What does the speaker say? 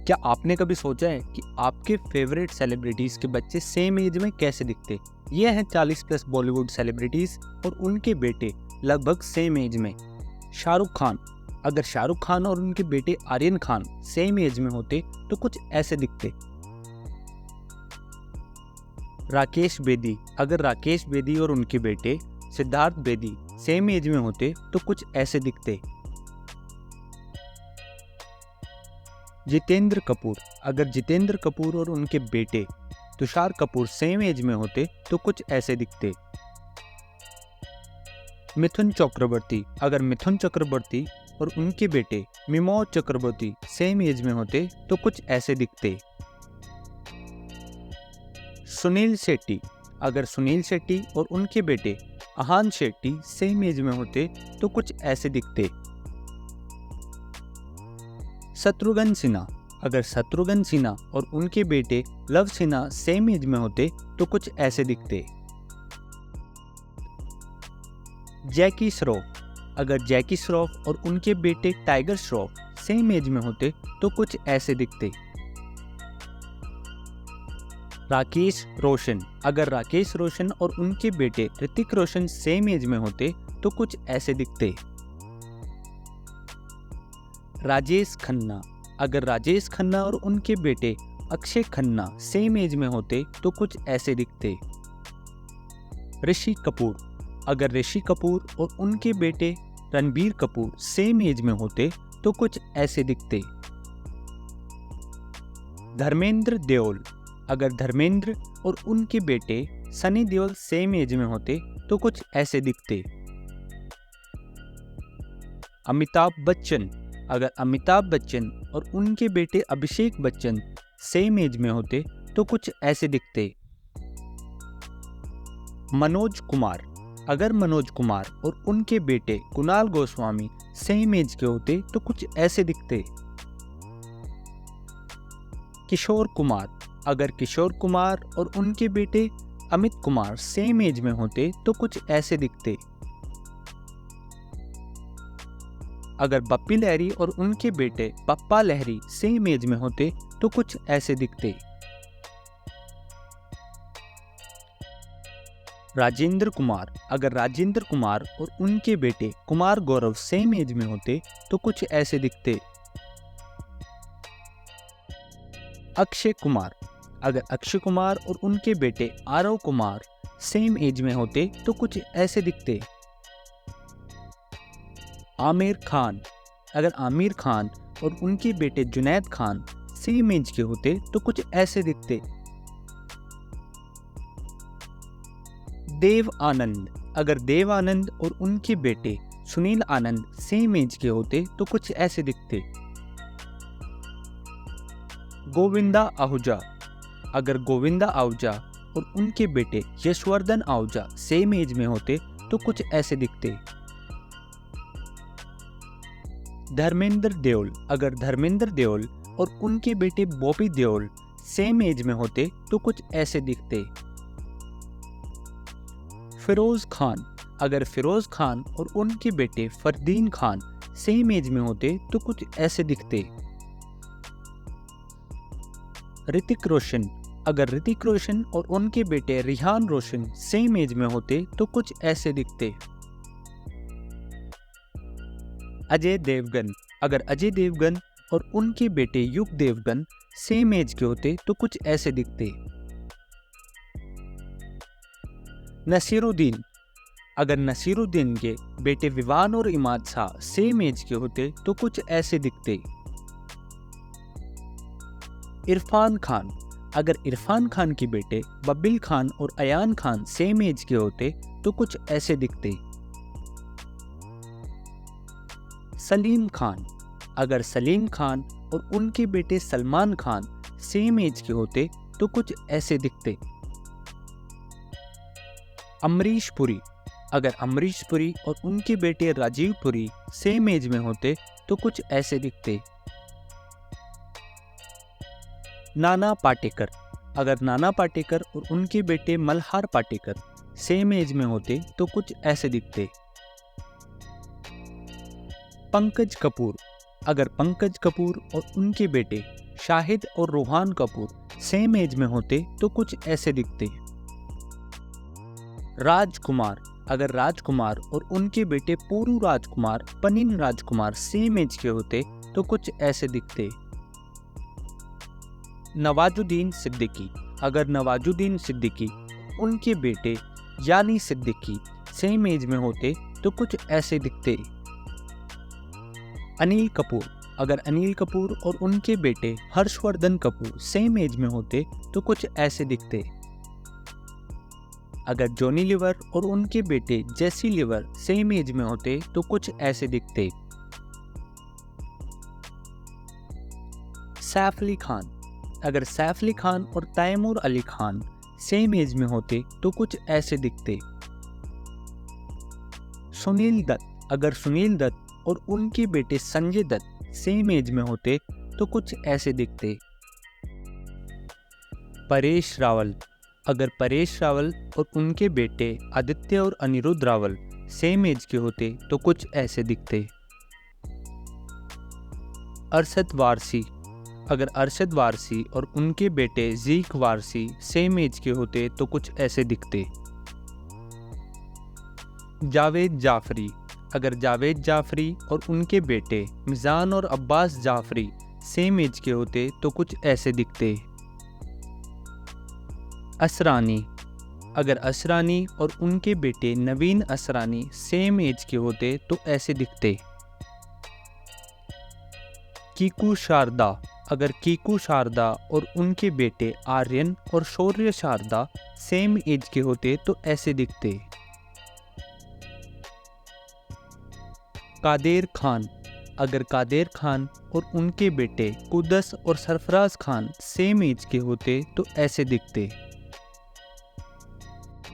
क्या आपने कभी सोचा है कि आपके फेवरेट सेलिब्रिटीज के बच्चे सेम एज में कैसे दिखते? ये हैं 40 प्लस बॉलीवुड सेलिब्रिटीज और उनके बेटे लगभग सेम एज में। शाहरुख खान, अगर शाहरुख खान और उनके बेटे आर्यन खान सेम एज में होते तो कुछ ऐसे दिखते। राकेश बेदी, अगर राकेश बेदी और उनके बेटे सिद्धार्थ बेदी सेम एज में होते तो कुछ ऐसे दिखते। जितेंद्र कपूर, अगर जितेंद्र कपूर और उनके बेटे तुषार कपूर सेम एज में होते तो कुछ ऐसे दिखते। मिथुन चक्रवर्ती, अगर मिथुन चक्रवर्ती और उनके बेटे मिमोज चक्रवर्ती सेम एज में होते तो कुछ ऐसे दिखते। सुनील शेट्टी, अगर सुनील शेट्टी और उनके बेटे आहान शेट्टी सेम एज में होते तो कुछ ऐसे दिखते। शत्रुघ्न सिन्हा, अगर शत्रुघ्न सिन्हा और उनके बेटे लव सिन्हा सेम एज में होते तो कुछ ऐसे दिखते। जैकी श्रॉफ, अगर जैकी श्रॉफ और उनके बेटे टाइगर श्रॉफ सेम एज में होते तो कुछ ऐसे दिखते। राकेश रोशन, अगर राकेश रोशन और उनके बेटे ऋतिक रोशन सेम एज में होते तो कुछ ऐसे दिखते। राजेश खन्ना, अगर राजेश खन्ना और उनके बेटे अक्षय खन्ना सेम एज में होते तो कुछ ऐसे दिखते। ऋषि कपूर, अगर ऋषि कपूर और उनके बेटे रणबीर कपूर सेम एज में होते तो कुछ ऐसे दिखते। धर्मेंद्र देओल, अगर धर्मेंद्र और उनके बेटे सनी देओल सेम एज में होते तो कुछ ऐसे दिखते। अमिताभ बच्चन, अगर अमिताभ बच्चन और उनके बेटे अभिषेक बच्चन सेम एज में होते तो कुछ ऐसे दिखते। मनोज कुमार, अगर मनोज कुमार और उनके बेटे कुणाल गोस्वामी सेम एज के होते तो कुछ ऐसे दिखते। किशोर कुमार, अगर किशोर कुमार और उनके बेटे अमित कुमार सेम एज में होते तो कुछ ऐसे दिखते। अगर बप्पी लहरी और उनके बेटे पप्पा लहरी सेम एज में होते तो कुछ ऐसे दिखते। राजेंद्र कुमार, अगर राजेंद्र कुमार और उनके बेटे कुमार गौरव सेम एज में होते तो कुछ ऐसे दिखते। अक्षय कुमार, अगर अक्षय कुमार और उनके बेटे आरव कुमार सेम एज में होते तो कुछ ऐसे दिखते। आमिर खान, अगर आमिर खान और उनके बेटे जुनैद खान सेम एज के होते तो कुछ ऐसे दिखते। देव आनंद, अगर देव आनंद और उनके बेटे सुनील आनंद सेम एज के होते तो कुछ ऐसे दिखते। गोविंदा आहूजा, अगर गोविंदा आहूजा और उनके बेटे यशवर्धन आहूजा सेम एज में होते तो कुछ ऐसे दिखते। धर्मेंद्र देओल, अगर धर्मेंद्र देओल और उनके बेटे बॉबी देओल सेम एज में होते तो कुछ ऐसे दिखते। फिरोज खान, अगर फिरोज खान और उनके बेटे फरदीन खान सेम एज में होते तो कुछ ऐसे दिखते। ऋतिक रोशन, अगर ऋतिक रोशन और उनके बेटे रिहान रोशन सेम एज में होते तो कुछ ऐसे दिखते। अजय देवगन, अगर अजय देवगन और उनके बेटे युग देवगन सेम एज के होते तो कुछ ऐसे दिखते। नसीरुद्दीन, अगर नसीरुद्दीन के बेटे विवान और इमाद शाह सेम एज के होते तो कुछ ऐसे दिखते। इरफान खान, अगर इरफान खान के बेटे बब्बिल खान और अयान खान सेम एज के होते तो कुछ ऐसे दिखते। सलीम खान, अगर सलीम खान और उनके बेटे सलमान खान सेम एज के होते तो कुछ ऐसे दिखते। अमरीश पुरी, अगर अमरीश पुरी और उनके बेटे राजीव पुरी सेम एज में होते तो कुछ ऐसे दिखते। नाना पाटेकर, अगर नाना पाटेकर और उनके बेटे मल्हार पाटेकर सेम एज में होते तो कुछ ऐसे दिखते। पंकज कपूर, अगर पंकज कपूर और उनके बेटे शाहिद और रोहान कपूर सेम एज में होते तो कुछ ऐसे दिखते। राजकुमार, अगर राजकुमार और उनके बेटे पूरू राजकुमार पनीन राजकुमार सेम एज के होते तो कुछ ऐसे दिखते। नवाजुद्दीन सिद्दीकी, अगर नवाजुद्दीन सिद्दीकी उनके बेटे यानी सिद्दीकी सेम एज में होते तो कुछ ऐसे दिखते। अनिल कपूर, अगर अनिल कपूर और उनके बेटे हर्षवर्धन कपूर सेम एज में होते तो कुछ ऐसे दिखते। अगर जॉनी लीवर और उनके बेटे जेसी लीवर सेम एज में होते तो कुछ ऐसे दिखते। सैफ अली खान, अगर सैफ अली खान और तैमूर अली खान सेम एज में होते तो कुछ ऐसे दिखते। सुनील दत्त, अगर सुनील दत्त और उनके बेटे संजय दत्त सेम एज में होते तो कुछ ऐसे दिखते। परेश रावल, अगर परेश रावल और उनके बेटे आदित्य और अनिरुद्ध रावल सेम एज के होते तो कुछ ऐसे दिखते। अरशद वारसी, अगर अरशद वारसी और उनके बेटे ज़ीक वारसी सेम एज के होते तो कुछ ऐसे दिखते। जावेद जाफरी, अगर जावेद जाफरी और उनके बेटे मिज़ान और अब्बास जाफरी सेम एज के होते तो कुछ ऐसे दिखते। असरानी, अगर असरानी और उनके बेटे नवीन असरानी सेम एज के होते तो ऐसे दिखते। कीकू शारदा, अगर कीकू शारदा और उनके बेटे आर्यन और शौर्य शारदा सेम एज के होते तो ऐसे दिखते। कादेर खान, अगर कादेर खान और उनके बेटे कुदस और सरफराज खान सेम एज के होते तो ऐसे दिखते।